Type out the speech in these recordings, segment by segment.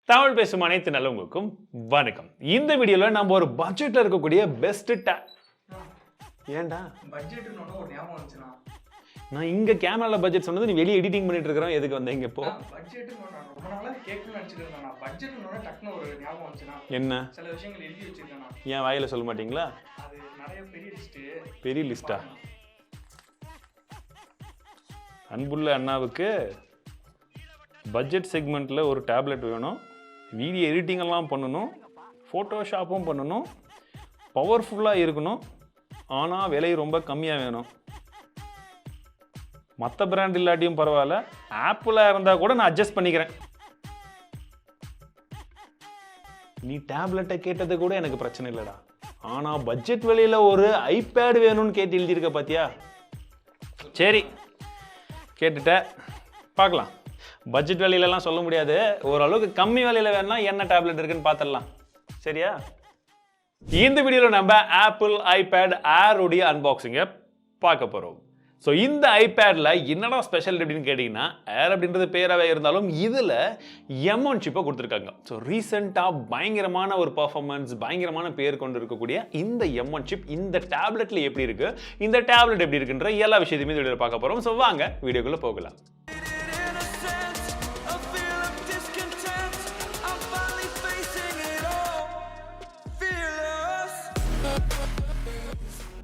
தமிழ் பேசும் அனைத்து நல்லவங்களுக்கும் வணக்கம். இந்த வீடியோல நம்ம ஒரு பட்ஜெட்ல இருக்கக்கூடிய பெஸ்ட் ஏன்டா பட்ஜெட்னு ஒரு ஞாபகம் வந்துச்சுனா நான் இங்க கேமரால பட்ஜெட் சொன்னது நீ வெளிய எடிட்டிங் பண்ணிட்டு இருக்கறோம். எதுக்கு வந்தீங்க இப்போ? பட்ஜெட்னு நான் ரொம்ப நாளா கேட்கணும்னு நினைச்சிட்டு இருந்தேன். நான் பட்ஜெட்னு டக்குனு ஒரு ஞாபகம் வந்துச்சுனா என்ன சில விஷயங்கள் எழுதி வச்சிருக்கேன். நான் ஏன் வாயில சொல்ல மாட்டீங்களா? அது நிறைய பெரிய லிஸ்டா? அன்புள்ள அண்ணாவுக்கு பட்ஜெட் செக்மெண்ட்டில் ஒரு டேப்லெட் வேணும், வீடியோ எடிட்டிங் எல்லாம் பண்ணணும், ஃபோட்டோஷாப்பும் பண்ணணும், பவர்ஃபுல்லாக இருக்கணும், ஆனால் விலை ரொம்ப கம்மியாக வேணும். மற்ற பிராண்ட் இல்லாட்டியும் பரவாயில்ல, ஆப்பிளாக இருந்தால் கூட நான் அட்ஜஸ்ட் பண்ணிக்கிறேன். நீ டேப்லெட்டை கேட்டது கூட எனக்கு பிரச்சனை இல்லைடா, ஆனால் பட்ஜெட் விலையில் ஒரு ஐபேட் வேணும்னு கேட்டு எழுதியிருக்க பார்த்தியா? சரி, கேட்டுட்ட, பார்க்கலாம். பட்ஜெட் விலையிலலாம் சொல்ல முடியாது, ஓரளவுக்கு கம்மி விலையில் வேணா என்ன டேப்லெட் இருக்குன்னு பார்த்துடலாம். சரியா? இந்த வீடியோவில் நம்ம ஆப்பிள் ஐபேட் ஏர் உடைய அன்பாக்சிங்கை பார்க்க போகிறோம். ஸோ இந்த ஐபேடில் என்னடா ஸ்பெஷல் அப்படின்னு கேட்டிங்கன்னா, ஏர் அப்படின்றது பேராகவே இருந்தாலும் இதில் M1 சிப்பை கொடுத்துருக்காங்க. ஸோ ரீசெண்டாக பயங்கரமான ஒரு பர்ஃபார்மன்ஸ், பயங்கரமான பேர் கொண்டு இருக்கக்கூடிய இந்த M1 சிப் இந்த டேப்லெட்டில் எப்படி இருக்குது, இந்த டேப்லெட் எப்படி இருக்குன்ற எல்லா விஷயத்தையுமே இந்த வீடியோவில் பார்க்க போகிறோம். ஸோ வாங்க வீடியோக்குள்ளே போகலாம்.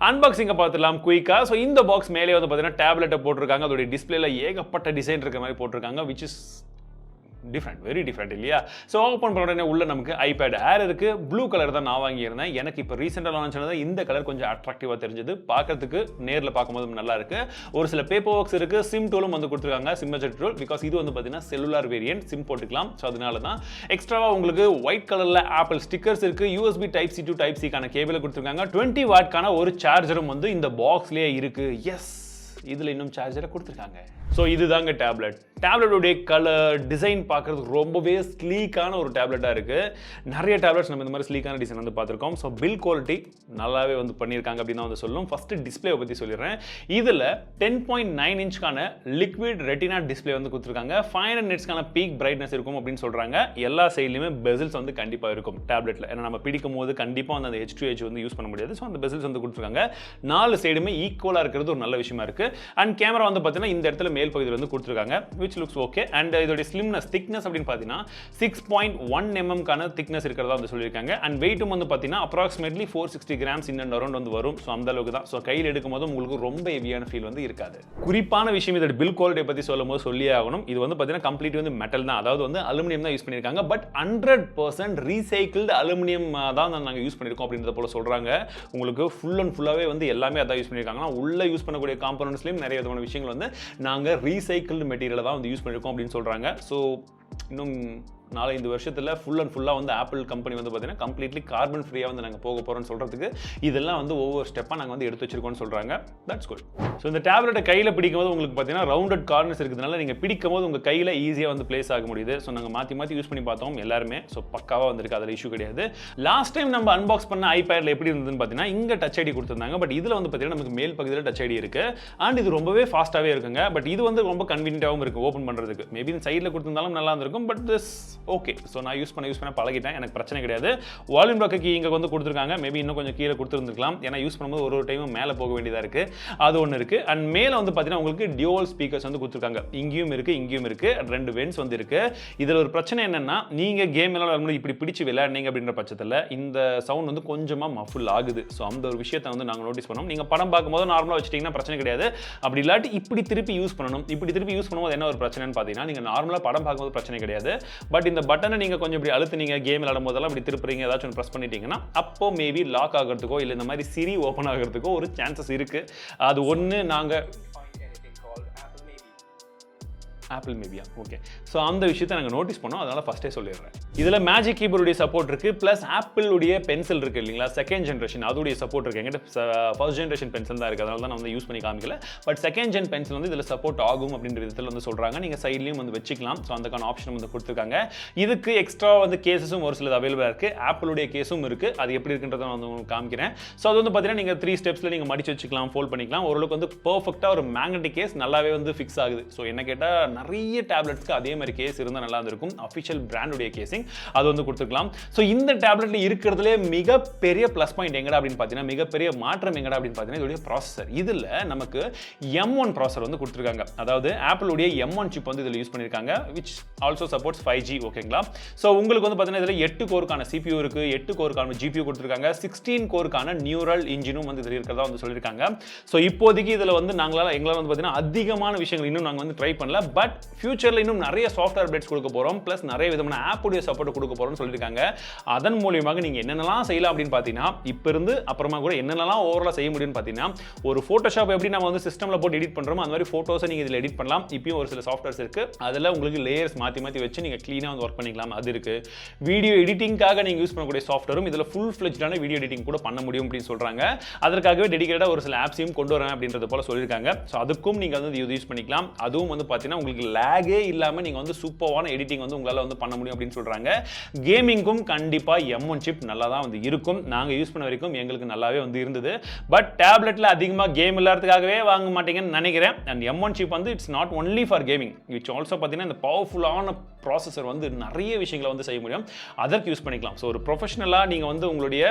அன்பாக்சிங்கை பார்த்துலாம் குயிக்கா. ஸோ இந்த பாக்ஸ் மேலே வந்து பார்த்தீங்கன்னா டேப்லெட்டை போட்டிருக்காங்க. அதோடைய டிஸ்பிளேல ஏகப்பட்ட டிசைன் இருக்கிற மாதிரி போட்டிருக்காங்க, which is different, very different இல்லையா? ஸோ ஓப்பன் பண்ண உடனே உள்ள நமக்கு ஐபேட் ஏர் இருக்கு. ப்ளூ கலர் தான் நான் வாங்கியிருந்தேன். எனக்கு இப்போ ரீசெண்டாக லான்ச் ஆனது இந்த கலர் கொஞ்சம் அட்ராக்டிவாக தெரிஞ்சது. பார்க்கறதுக்கு நேரில் பார்க்கும்போது நல்லா இருக்கு. ஒரு சில பேப்பர் ஒர்க்ஸ் இருக்கு, சிம் டூலும் வந்து கொடுத்துருக்காங்க, சிம் மெஜர் டூல். பிகாஸ் இது வந்து பார்த்தீங்கன்னா செல்லுலார் வேரியன்ட், சிம் போட்டுக்கலாம். ஸோ அதனால தான் எக்ஸ்ட்ராவா உங்களுக்கு ஒயிட் கலர்ல ஆப்பிள் ஸ்டிக்கர்ஸ் இருக்கு. USB type C to type சிக்கான கேபிளை கொடுத்துருக்காங்க. 20 வாட்க்கான ஒரு சார்ஜரும் வந்து இந்த பாக்ஸ்லேயே இருக்கு. எஸ், இதில் இன்னும் சார்ஜரை கொடுத்துருக்காங்க. ஸோ இதுதாங்க டேப்லெட். டேப்லெட்டோடைய கலர் டிசைன் பார்க்குறதுக்கு ரொம்பவே ஸ்லீக்கான ஒரு டேப்லெட்டாக இருக்குது. நிறைய டேப்லெட்ஸ் நம்ம இந்த மாதிரி ஸ்லீக்கான டிசைன் வந்து பார்த்துருக்கோம். ஸோ பில் குவாலிட்டி நல்லாவே வந்து பண்ணியிருக்காங்க அப்படின்னு தான் வந்து சொல்லணும். ஃபஸ்ட்டு டிஸ்பிளேவை பற்றி சொல்லிடுறேன். இதில் 10.9 இன்ச்க்கான லிக்விட் ரெட்டினா டிஸ்பிளே வந்து கொடுத்துருக்காங்க. 500 நிட்ஸ்க்கான பீக் பிரைட்னஸ் இருக்கும் அப்படின்னு சொல்கிறாங்க. எல்லா சைட்லையுமே பெசில்ஸ் வந்து கண்டிப்பாக இருக்கும் டேப்லெட்டில். ஏன்னா நம்ம பிடிக்கும் போது கண்டிப்பாக வந்து அந்த H2H வந்து யூஸ் பண்ண முடியாது. ஸோ அந்த பெசில்ஸ் வந்து கொடுத்துருக்காங்க. 4 சைடுமே ஈக்குவலாக இருக்கிறது ஒரு நல்ல விஷயமா இருக்குது. அண்ட் கேமரா வந்து பார்த்தீங்கன்னா இந்த இடத்துல மேல் பகுதியில் வந்து கொடுத்துருக்காங்க, which looks okay. and இதோட ஸ்லிம்னஸ், திக்னஸ் அப்படின்னு பார்த்தீங்கன்னா 6.1 mm கான திக்னஸ் இருக்கிறதா வந்து சொல்லியிருக்காங்க. அண்ட் வெயிட்டும் வந்து பார்த்தீங்கன்னா approximately 460 grams in and around வந்து வரும். ஸோ அந்த அளவுக்கு தான். ஸோ கையில் எடுக்கும் போது உங்களுக்கு ரொம்ப ஹெவியான ஃபீல் வந்து இருக்காது. குறிப்பான விஷயம் இதோட பில் குவாலிட்டியை பற்றி சொல்லும் போது சொல்லியே ஆகணும். இது வந்து பார்த்தீங்கன்னா கம்ப்ளீட் வந்து மெட்டல் தான், அதாவது வந்து அலுமினியம் தான் யூஸ் பண்ணியிருக்காங்க. பட் 100% ரீசைக்கிள்டு அலுமினியம் தான் நாங்கள் யூஸ் பண்ணியிருக்கோம் அப்படின்றத போல சொல்கிறாங்க. உங்களுக்கு ஃபுல் அண்ட் ஃபுல்லாகவே வந்து எல்லாமே அதான் யூஸ் பண்ணியிருக்காங்கன்னா உள்ள யூஸ் பண்ணக்கூடிய காம்பனன்ட்ஸ்லையும் நிறைய விதமான விஷயங்கள் வந்து நாங்கள் ரீசைக்கிள்டு மெட்டீரியலை தான் வந்து யூஸ் பண்ணியிருக்கோம் அப்படின்னு சொல்கிறாங்க. ஸோ இன்னும் 4-5 வருஷத்தில் ஃபுல் அண்ட் ஃபுல்லாக வந்து ஆப்பிள் கம்பெனி வந்து பார்த்தீங்கன்னா கம்ப்ளீட்லி கார்பன் ஃப்ரீயாக வந்து நாங்கள் போக போகிறோம்னு சொல்கிறதுக்கு இதெல்லாம் வந்து ஒவ்வொரு ஸ்டெப்பாக நாங்கள் வந்து எடுத்து வச்சிருக்கோம்னு சொல்கிறாங்க. That's good. ஸோ இந்த டேப்லெட்டை கையில் பிடிக்கும் போது உங்களுக்கு பார்த்தீங்கன்னா ரவுண்டட் கார்னர்ஸ் இருக்கிறதுனால நீங்கள் பிடிக்கும் போது உங்கள் கையில் ஈஸியாக வந்து பிளேஸ் ஆக முடியுது. ஸோ நாங்கள் மாற்றி யூஸ் பண்ணி பார்த்தோம் எல்லாருமே. ஸோ பக்காவாக வந்திருக்கு, அதில் இஷ்யூ கிடையாது. லாஸ்ட் டைம் நம்ம அன்பாக்ஸ் பண்ண ஐபேடில் எப்படி இருந்ததுன்னு பார்த்தீங்கன்னா இங்கே டச் ஐடி கொடுத்துருந்தாங்க. பட் இதில் வந்து பார்த்தீங்கன்னா நமக்கு மேல் பகுதியில் டச் ஐடி இருக்குது. அண்ட் இது ரொம்பவே ஃபாஸ்ட்டாகவே இருக்குங்க. பட் இது வந்து ரொம்ப கன்வீனியன்ட்டாகவும் இருக்குது ஓப்பன் பண்ணுறதுக்கு. மேபி இந்த சைடில் கொடுத்துருந்தாலும் நல்லா இருந்திருக்கும். But this okay. ஸோ நான் யூஸ் பண்ண பழகிட்டேன், எனக்கு பிரச்சனை கிடையாது. வால்யூம் லாக்கு இங்கே வந்து கொடுத்துருக்காங்க. மேபி இன்னும் கொஞ்சம் கீழே கொடுத்துருந்துருக்கலாம். ஏன்னா யூஸ் பண்ணும்போது ஒரு டைமும் மேலே போக வேண்டியதாக இருக்குது. அது ஒன்று இருக்குது. அண்ட் மேலே வந்து பார்த்தீங்கன்னா உங்களுக்கு டியூவல் ஸ்பீக்கர்ஸ் வந்து கொடுத்துருக்காங்க. இங்கேயும் இருக்குது, இங்கேயும் இருக்குது. 2 வென்ட்ஸ் வந்து இருக்குது. இதில் ஒரு பிரச்சனை என்னென்னா, நீங்கள் கேம் எல்லாம் இப்படி பிடிச்சி விளையாடுனீங்க அப்படின்ற பட்சத்தில் இந்த சவுண்ட் வந்து கொஞ்சமாக மஃபுல் ஆகுது. ஸோ அந்த ஒரு விஷயத்தை வந்து நாங்கள் நோட்டீஸ் பண்ணோம். நீங்கள் படம் பார்க்கும்போது நார்மலாக வச்சுட்டிங்கன்னா பிரச்சனை கிடையாது. அப்படி இல்லாட்டி இப்படி திருப்பி யூஸ் பண்ணணும். இப்படி திருப்பி யூஸ் பண்ணும்போது என்ன ஒரு பிரச்சனைன்னு பார்த்தீங்கன்னா, நீங்கள் நார்மலாக படம் பார்க்கும்போது பிரச்சனை கிடையாது. பட் இந்த பட்டனை நீங்கள் கொஞ்சம் இப்படி அழுத்துனீங்க, கேம் விளையாடும் போதெல்லாம் இப்படி திருப்புறீங்க, ஏதாச்சும் ஒன்று ப்ரெஸ் பண்ணிட்டீங்கன்னா அப்போ மேபி லாக் ஆகிறதுக்கோ இல்லை இந்த மாதிரி சிரி ஓப்பன் ஆகிறதுக்கோ ஒரு சான்சஸ் இருக்குது. அது ஒன்று நாங்கள் ஆப்பிள் மேபியா ஓகே. ஸோ அந்த விஷயத்தை நாங்கள் நோட்டீஸ் பண்ணோம், அதனால் ஃபஸ்ட்டே சொல்லிடுறேன். இதில் மேஜிக் கீபோர்டுடைய சப்போர்ட் இருக்குது. ப்ளஸ் ஆப்பிளுடைய பென்சில் இருக்குது இல்லைங்களா, செகண்ட் ஜென்ரேஷன், அதோடைய சப்போர்ட் இருக்குது. எங்கிட்ட ஃபர்ஸ்ட் ஜென்ரேஷன் பென்சில் தான் இருக்குது, அதனால தான் நான் வந்து யூஸ் பண்ணி காமிக்கல. பட் செகண்ட் ஜென் பென்சில் வந்து இதில் சப்போர்ட் ஆகும் அப்படின்ற விதத்தில் வந்து சொல்கிறாங்க. நீங்கள் சைட்லேயும் வந்து வச்சுக்கலாம். ஸோ அதுக்கான ஆப்ஷன் வந்து கொடுத்துருக்காங்க. இதுக்கு எக்ஸ்ட்ரா வந்து கேஸஸும் ஒரு சிலது அவைலபிளாக இருக்குது. ஆப்பிளுடைய கேஸும் இருக்குது. அது எப்படி இருக்குன்றதை நான் வந்து உங்களுக்கு காமிக்கிறேன். ஸோ அது வந்து பார்த்தீங்கன்னா நீங்கள் 3 ஸ்டெப்ஸில் நீங்கள் மடிச்சு வச்சுக்கலாம், ஃபோல்ட் பண்ணிக்கலாம். ஓரளவுக்கு வந்து பர்ஃபெக்டாக ஒரு மேக்னெட்டிக் கேஸ் நல்லாவே வந்து ஃபிக்ஸ் ஆகுது. ஸோ என்ன கேட்டால் நிறைய டேப்லெட்ஸ்க்கு அதே மாதிரி கேஸ் இருந்தால் நல்லா இருந்திருக்கும். அஃபிஷியல் பிராண்டுடைய கேசிங் அது வந்து கொடுத்துருக்கலாம். ஸோ இந்த டேப்லெட்ல இருக்கிறதுலே மிகப்பெரிய ப்ளஸ் பாயிண்ட் எங்கடா அப்படின்னு பார்த்தீங்கன்னா, மிகப்பெரிய மாற்றம் எங்கடா அப்படின்னு பார்த்தீங்கன்னா இதோடைய ப்ராசஸர். இதில் நமக்கு M1 ப்ராசஸர் வந்து கொடுத்துருக்காங்க. அதாவது ஆப்பிளுடைய M1 சிப் வந்து இதில் யூஸ் பண்ணியிருக்காங்க, which also supports 5G. ஓகேங்களா? ஸோ உங்களுக்கு வந்து பார்த்தீங்கன்னா இதில் 8 கோருக்கான CPU இருக்கு, 8 கோருக்கான GPU கொடுத்துருக்காங்க, 16 கோருக்கான நியூரல் இன்ஜினும் வந்து இதில் இருக்கிறதா வந்து சொல்லியிருக்காங்க. ஸோ இப்போதைக்கு இதில் வந்து எங்களால் வந்து பார்த்தீங்கன்னா அதிகமான விஷயங்கள் இன்னும் நாங்கள் வந்து ட்ரை பண்ணல. பட் ஃபியூச்சரில் இன்னும் நிறைய சாஃப்ட்வேர் அப்டேட்ஸ் கொடுக்க போகிறோம், ப்ளஸ் நிறைய விதமான ஆப்புடைய சப்போர்ட் கொடுக்க போகிறோம்னு சொல்லியிருக்காங்க. அதன் மூலியமாக நீங்கள் என்னென்னலாம் செய்யலாம் அப்படின்னு பார்த்தீங்கன்னா, இப்போ இருந்து அப்புறமா கூட என்னென்னலாம் ஓவராலாக செய்ய முடியும்னு பார்த்தீங்கன்னா, ஒரு ஃபோட்டோஷாப் எப்படி நம்ம வந்து சிஸ்டமில் போட்டு எடிட் பண்ணுறோமோ அந்த மாதிரி ஃபோட்டோஸை நீங்கள் இதில் எடிட் பண்ணலாம். இப்பயும் ஒரு சில சாஃப்ட்வேர்ஸ் இருக்குது, அதில் உங்களுக்கு லேயர்ஸ் மாற்றி வச்சு நீங்கள் க்ளீனாக வந்து ஒர்க் பண்ணிக்கலாம். அது இருக்குது. வீடியோ எடிட்டிங்காக நீங்கள் யூஸ் பண்ணக்கூடிய சாஃப்ட்வேரும் இதில் ஃபுல் ஃப்ளெஜ்டான வீடியோ எடிட்டிங் கூட பண்ண முடியும் அப்படின்னு சொல்கிறாங்க. அதற்காகவே டெடிகேட்டாக ஒரு சில ஆப்ஸையும் கொண்டு வரேன் அப்படின்றது போல சொல்லியிருக்காங்க. ஸோ அதுக்கும் நீங்கள் வந்து இது யூஸ் பண்ணிக்கலாம். அதுவும் வந்து பார்த்தீங்கன்னா உங்களுக்கு லேகே இல்லாமல் நீங்கள் வந்து சூப்பரான எடிட்டிங் வந்து உங்களால் வந்து பண்ண முடியும் அப்படின்னு சொல்கிறாங்க. கேமிங்கும் கண்டிப்பாக M1 சிப் நல்லா தான் வந்து இருக்கும். நாங்கள் யூஸ் பண்ண வரைக்கும் எங்களுக்கு நல்லாவே வந்து இருந்தது. பட் டேப்லெட்டில் அதிகமாக கேம் விளையாடுறதுக்காகவே வாங்க மாட்டீங்கன்னு நினைக்கிறேன். அண்ட் M1 சிப் வந்து it's not only for gaming, which also பார்த்தீங்கன்னா இந்த பவர்ஃபுல்லான ப்ராசஸர் வந்து நிறைய விஷயங்களை வந்து செய்ய முடியும். அதற்கு யூஸ் பண்ணிக்கலாம். ஸோ ஒரு ப்ரொஃபஷனலாக நீங்கள் வந்து உங்களுடைய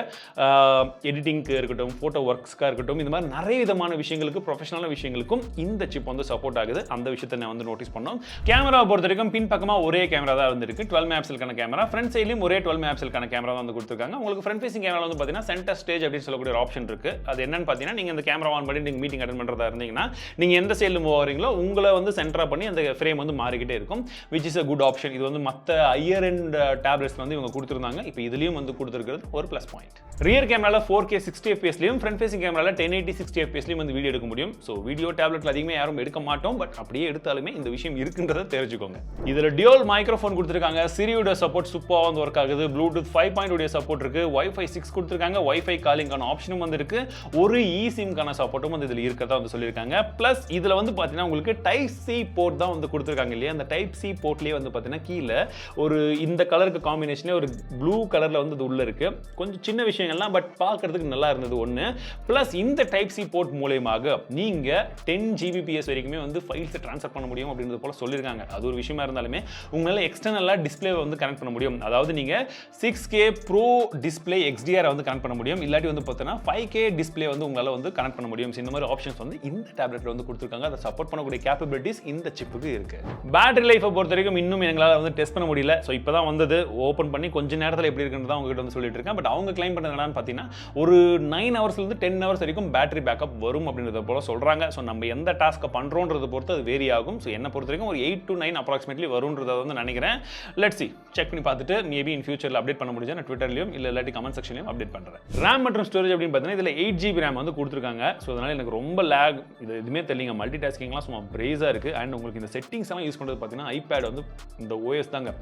எடிட்டிங்க்கு இருக்கட்டும், ஃபோட்டோ ஒர்க்ஸ்க்காக இருக்கட்டும், இந்த மாதிரி நிறைய விதமான விஷயங்களுக்கு, ப்ரொஃபஷனலான விஷயங்களுக்கும் இந்த சிப் வந்து சப்போர்ட் ஆகுது. அந்த விஷயத்தை நான் வந்து நோட்டீஸ் பண்ணோம். கேமராவை பொறுத்த வரைக்கும் பின் பக்கமாக ஒரே கேமரா தான் இருந்திருக்கு, 12 மெகாபிக்சலுக்கான கேமரா. ஃப்ரண்ட் சைட்லையும் ஒரே 12 மெகாபிக்சலுக்கான கேமரா தான் வந்து கொடுத்துருக்காங்க. உங்களுக்கு ஃப்ரண்ட் ஃபேசிங் கேமரா வந்து பார்த்தீங்கன்னா சென்டர் ஸ்டேஜ் அப்படின்னு சொல்லக்கூடிய ஒரு ஆப்ஷன் இருக்கு. அது என்னன்னு பார்த்தீங்கன்னா, நீங்கள் இந்த கேமரா ஆன் பண்ணி நீங்கள் மீட்டிங் அட்டெண்ட் பண்ணுறதா இருந்தீங்கன்னா, நீங்கள் எந்த சைடில் மூவ் ஆகிறீங்களோ உங்களை வந்து சென்டரா பண்ணி அந்த ஃப்ரேம் வந்து மாறிக்கிட்டே இருக்கும், which is a good option. இது வந்து மற்ற ஹையர் எண்ட் டேப்லெட்ஸ் வந்து இவங்க கொடுத்துருந்தாங்க. இப்போ இதுலயும் வந்து கொடுத்துருக்கிறது ஒரு ப்ளஸ் பாயிண்ட். ரியர் கேமரால 4K 60 fps ஃப்ரண்ட் ஃபேசிங் கேமரால 1080 60 fps வந்து வீடியோ எடுக்க முடியும். ஸோ வீடியோ டேப்லெட்ல அதிகமாக யாரும் எடுக்க மாட்டோம். பட் அப்படியே எடுத்தாலுமே இந்த விஷயம் இருக்குன்றதை தெரிஞ்சுக்கோங்க. இதில் டியூவல் மைக்ரோஃபோன் கொடுத்துருக்காங்க. சிரியோட சப்போர்ட் சூப்பராக வந்து ஒர்க் ஆகுது. ப்ளூடூத் 5.0 உடைய சப்போர்ட் இருக்கு. Wi-Fi 6 கொடுத்துருக்காங்க. Wi-Fi காலிங்கான ஆப்ஷனும் வந்து இருக்கு. ஒரு eSIM-கான சப்போர்ட்டும் வந்து இதில் இருக்கிறதா வந்து சொல்லியிருக்காங்க. பிளஸ் இதில் வந்து பார்த்தீங்கன்னா உங்களுக்கு டைப் சி போர்ட் தான் வந்து கொடுத்துருக்காங்க இல்லையா? அந்த டைப் சி போர்ட்லேயே வந்து பார்த்தீங்கன்னா கீழே ஒரு இந்த கலருக்கு காம்பினேஷனே ஒரு ப்ளூ கலரில் வந்து இது உள்ள இருக்கு. கொஞ்சம் சின்ன விஷயங்கள்லாம், பட் பார்க்கறதுக்கு நல்லா இருந்தது ஒன்று. பிளஸ் இந்த டைப் சி போர்ட் மூலமாக நீங்கள் 10 Gbps வரைக்குமே வந்து ஃபைல்ஸை ட்ரான்ஸ்ஃபர் பண்ண முடியும் அப்படின்றது போல சொல்லியிருக்காங்க. அது ஒரு விஷயமா இருந்தாலுமே உங்களால் எக்ஸ்டர்னலாக டிஸ்பிளே வந்து கனெக்ட் பண்ண முடியும். அதாவது நீங்கள் 6K Pro டிஸ்பிளே XDR வந்து கனெக்ட் பண்ண முடியும். இல்லாட்டி வந்து பார்த்தீங்கன்னா 5K டிஸ்பிளே வந்து உங்களால் வந்து கனெக்ட் பண்ண முடியும். இந்த மாதிரி ஆப்ஷன்ஸ் வந்து இந்த டேப்லெட்டில் வந்து கொடுத்துருக்காங்க. அதை சப்போர்ட் பண்ணக்கூடிய கேப்பபிலிட்டிஸ் இந்த சிப்புக்கு இருக்கு. பேட்டரி லைஃபை பொறுத்த வரைக்கும் இன்னும் எங்களால் வந்து டெஸ்ட் பண்ண முடியல. ஸோ இப்போ தான் வந்தது, ஓப்பன் பண்ணி கொஞ்ச நேரத்தில் எப்படி இருக்குன்னு தான் உங்ககிட்ட வந்து சொல்லிட்டு இருக்கேன். பட் அவங்க கிளைம் பண்ணது என்னன்னு பார்த்தீங்கன்னா ஒரு 9 ஹவர்ஸ்லேருந்து 10 ஹவர்ஸ் வரைக்கும் பேட்டரி பேக்கப் வரும் அப்படின்றத போல சொல்கிறாங்க. ஸோ நம்ம எந்த டாஸ்க்கை பண்ணுறோன்றதை பொறுத்து அது வேரி ஆகும். ஸோ என்ன பொறுத்த வரைக்கும் ஒரு 8 to 9 அப்ராக்சிமேட்லி வரும்ன்றதை வந்து நினைக்கிறேன். லெட்ஸ் சி, செக் பண்ணி பார்த்துட்டு மேபி இன் ஃபியூச்சரில் அப்டேட் பண்ண முடிஞ்சா நான் ட்விட்டர்லையும் இல்லை இல்லாட்டி கமெண்ட் செக்ஷன்லையும் அப்டேட் பண்ணுறேன். ரேம் மற்றும் ஸ்டோரேஜ் அப்படின்னு பார்த்தீங்கன்னா இதில் 8GB ரேம் வந்து கொடுத்துருக்காங்க. ஸோ அதனால் எனக்கு ரொம்ப லேக் இது எதுவுமே தெரியல. மல்டி டாஸ்கிங்லாம் சும்மா பிரேஸாக இருக்குது. அண்ட் உங்களுக்கு இந்த செட்டிங்ஸ் எல்லாம் யூஸ் பண்ணுறது பார்த்தீங்கன்னா iPad வந்து இந்த OS தாங்க,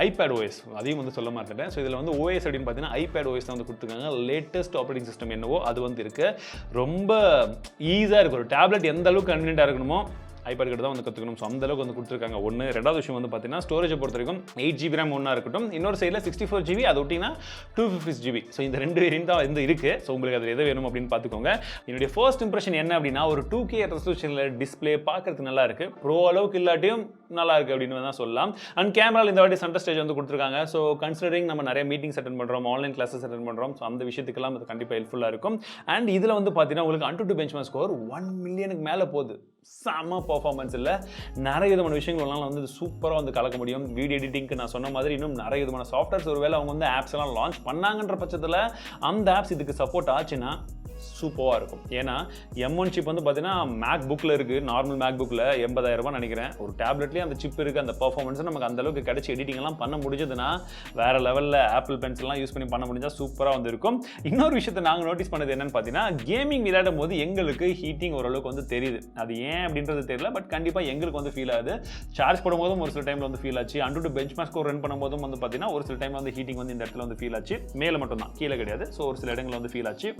iPad OS அதையும் வந்து சொல்ல மாட்டேன். ஸோ இதில் வந்து OS அப்படின்னு பார்த்தீங்கன்னா iPad OS தான் வந்து கொடுத்துருக்காங்க. லேட்டஸ்ட் ஆப்ரேட்டிங் சிஸ்டம் என்னவோ அது வந்து இருக்குது. ரொம்ப ஈஸியாக இருக்குது. ஒரு டேப்லெட் எந்த அளவுக்கு கன்வீனியன்ட்டாக இருக்கணுமோ iPad கிட்ட தான் வந்து கற்றுக்கணும். ஸோ அந்த அளவுக்கு வந்து கொடுத்துருக்காங்க. ஒன்று. ரெண்டாவது விஷயம் வந்து பார்த்தீங்கன்னா ஸ்டோரேஜை பொறுத்த வரைக்கும் 8GB ரேம் ஒன்றா இருக்கட்டும், இன்னொரு சைடில் 64GB, அது விட்டிங்கன்னா 256GB. ஸோ இந்த 2 வேரியன்ட் தான் வந்து இருக்குது. ஸோ உங்களுக்கு அது எது வேணும் அப்படின்னு பார்த்துக்கோங்க. என்னுடைய ஃபர்ஸ்ட் இம்ப்ரெஷன் என்ன அப்படின்னா, ஒரு 2K ரெசல்யூஷனில் டிஸ்பிளே பார்க்கறதுக்கு நல்லா இருக்குது. ப்ரோ அளவுக்கு இல்லாட்டியும் நல்லா இருக்குது அப்படின்னு தான் சொல்லலாம். அண்ட் கேமரா இந்த வாட்டி சென்டர் ஸ்டேஜ் வந்து கொடுத்துருக்காங்க. ஸோ கன்சிடரிங் நம்ம நிறைய மீட்டிங்ஸ் அட்டென்ட் பண்ணுறோம், ஆன்லைன் கிளாஸஸ் அட்டென்ட் பண்ணுறோம். ஸோ அந்த விஷயத்துக்கெல்லாம் அது கண்டிப்பாக ஹெல்ப்ஃபுல்லாக இருக்கும். அண்ட் இதில் வந்து பார்த்தீங்கன்னா உங்களுக்கு AnTuTu பெஞ்ச்மார்க் ஸ்கோர் 1 மில்லியனுக்கு மேலே போகுது. செம பர்ஃபார்மன்ஸ் இல்லை, நிறைய விதமான விஷயங்கள்லாம் வந்து சூப்பராக வந்து கலக்க முடியும். வீடியோ எடிட்டிங்க்கு நான் சொன்ன மாதிரி இன்னும் நிறைய விதமான சாஃப்ட்வேர்ஸ் ஒருவேளை அவங்க வந்து ஆப்ஸ் எல்லாம் லான்ச் பண்ணாங்கன்ற பட்சத்தில் அந்த ஆப்ஸ் இதுக்கு சப்போர்ட் ஆச்சுன்னா சூப்பராக இருக்கும். ஏன்னா M1 சிப் வந்து பார்த்தீங்கன்னா மேக் புக்கில் இருக்குது. நார்மல் மேக் புக்கில் 80,000 நினைக்கிறேன். ஒரு டேப்லெட்லேயே அந்த சிப் இருக்குது. அந்த பர்ஃபார்மன்ஸ் நமக்கு அந்த அளவுக்கு கிடைச்சி எடிட்டிங்லாம் பண்ண முடிஞ்சதுன்னா வேறு லெவலில் ஆப்பிள் பென்சில்லாம் யூஸ் பண்ணி பண்ண முடிஞ்சால் சூப்பராக வந்து இருக்கும். இன்னொரு விஷயத்தை நாங்கள் நோட்டீஸ் பண்ணது என்னன்னு பார்த்தீங்கன்னா, கேமிங் விளையாடும் போது எங்களுக்கு ஹீட்டிங் ஓரளவுக்கு வந்து தெரியுது. அது ஏன் அப்படின்றது தெரியல, பட் கண்டிப்பாக எங்களுக்கு வந்து ஃபீல் ஆகுது. சார்ஜ் போடும்போதும் ஒரு சில டைமில் வந்து ஃபீல் ஆச்சு. AnTuTu பெஞ்ச்மார்க் ஸ்கோர் ரன் பண்ணும்போதும் வந்து பார்த்தீங்கன்னா ஒரு சில டைம் வந்து ஹீட்டிங் வந்து இந்த இடத்துல வந்து ஃபீல் ஆச்சு. மேலே மட்டும் தான், கீழே கிடையாது. ஸோ ஒரு சில இடங்களில் வந்து ஃபீல் ஆச்சு.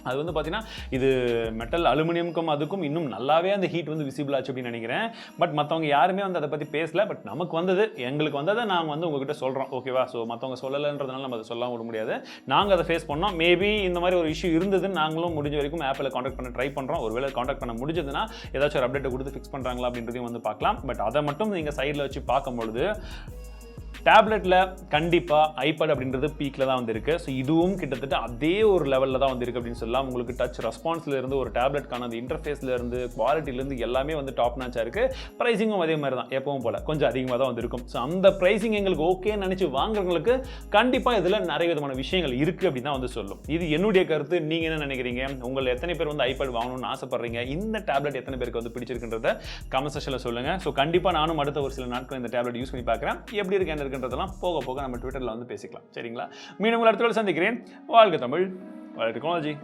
அது வந்து பார்த்தீங்கன்னா இது மெட்டல் அலுமினியமுக்கும் அதுக்கும் இன்னும் நல்லாவே அந்த ஹீட் வந்து விசிபிள் ஆச்சு அப்படின்னு நினைக்கிறேன். பட் மற்றவங்க யாருமே வந்து அதை பற்றி பேசல. பட் நமக்கு வந்தது, எங்களுக்கு வந்ததை நாங்கள் வந்து உங்ககிட்ட சொல்கிறோம், ஓகேவா? ஸோ மற்றவங்க சொல்லலைன்றதுனால நம்ம அதை சொல்லவும் விட முடியாது. நாங்கள் அதை ஃபேஸ் பண்ணோம். மேபி இந்த மாதிரி ஒரு இஷ்யூ இருந்ததுன்னு நாங்களும் முடிஞ்ச வரைக்கும் ஆப்பில் காண்டாக்ட் பண்ண ட்ரை பண்ணுறோம். ஒருவேளை காண்டாக்ட் பண்ண முடிஞ்சதுன்னா ஏதாச்சும் ஒரு அப்டேட்டை கொடுத்து ஃபிக்ஸ் பண்ணுறாங்களா அப்படின்றதையும் வந்து பார்க்கலாம். பட் அதை மட்டும் நீங்கள் சைடில் வச்சு பார்க்கும்பொழுது டேப்லெட்டில் கண்டிப்பாக ஐபேட் அப்படின்றது பீக்கில் தான் வந்திருக்கு. ஸோ இதுவும் கிட்டத்தட்ட அதே ஒரு லெவலில் தான் வந்திருக்கு அப்படின்னு சொல்லலாம். உங்களுக்கு டச் ரெஸ்பான்ஸ்லேருந்து ஒரு டேப்லெட்கான அந்த இன்டர்ஃபேஸ்லேருந்து குவாலிட்டிலேருந்து எல்லாமே வந்து டாப் நாச்சாக இருக்குது. ப்ரைஸிங்கும் அதே மாதிரி தான், எப்பவும் போல் கொஞ்சம் அதிகமாக தான் வந்திருக்கும். ஸோ அந்த ப்ரைஸிங் எங்களுக்கு ஓகேன்னு நினச்சி வாங்குறவங்களுக்கு கண்டிப்பாக இதில் நிறைய விதமான விஷயங்கள் இருக்குது அப்படின்னு தான் வந்து சொல்லும். இது என்னுடைய கருத்து. நீங்கள் என்ன நினைக்கிறீங்க? உங்களை எத்தனை பேர் வந்து ஐபேட் வாங்கணும்னு ஆசைப்படுறீங்க? இந்த டேப்லெட் எத்தனை பேருக்கு வந்து பிடிச்சிருக்குன்றத கமெண்ட் செக்ஷனில் சொல்லுங்கள். ஸோ கண்டிப்பாக நானும் அடுத்த ஒரு சில நாட்கள் இந்த டேப்லெட் யூஸ் பண்ணி பார்க்குறேன். எப்படி இருக்குன்றதெல்லாம் போக போக நம்ம ட்விட்டரில் வந்து பேசிக்கலாம். சரிங்களா? மீண்டும் அடுத்த சந்திக்கிறேன். வாழ்க தமிழ், வாழ்க டெக்னாலஜி.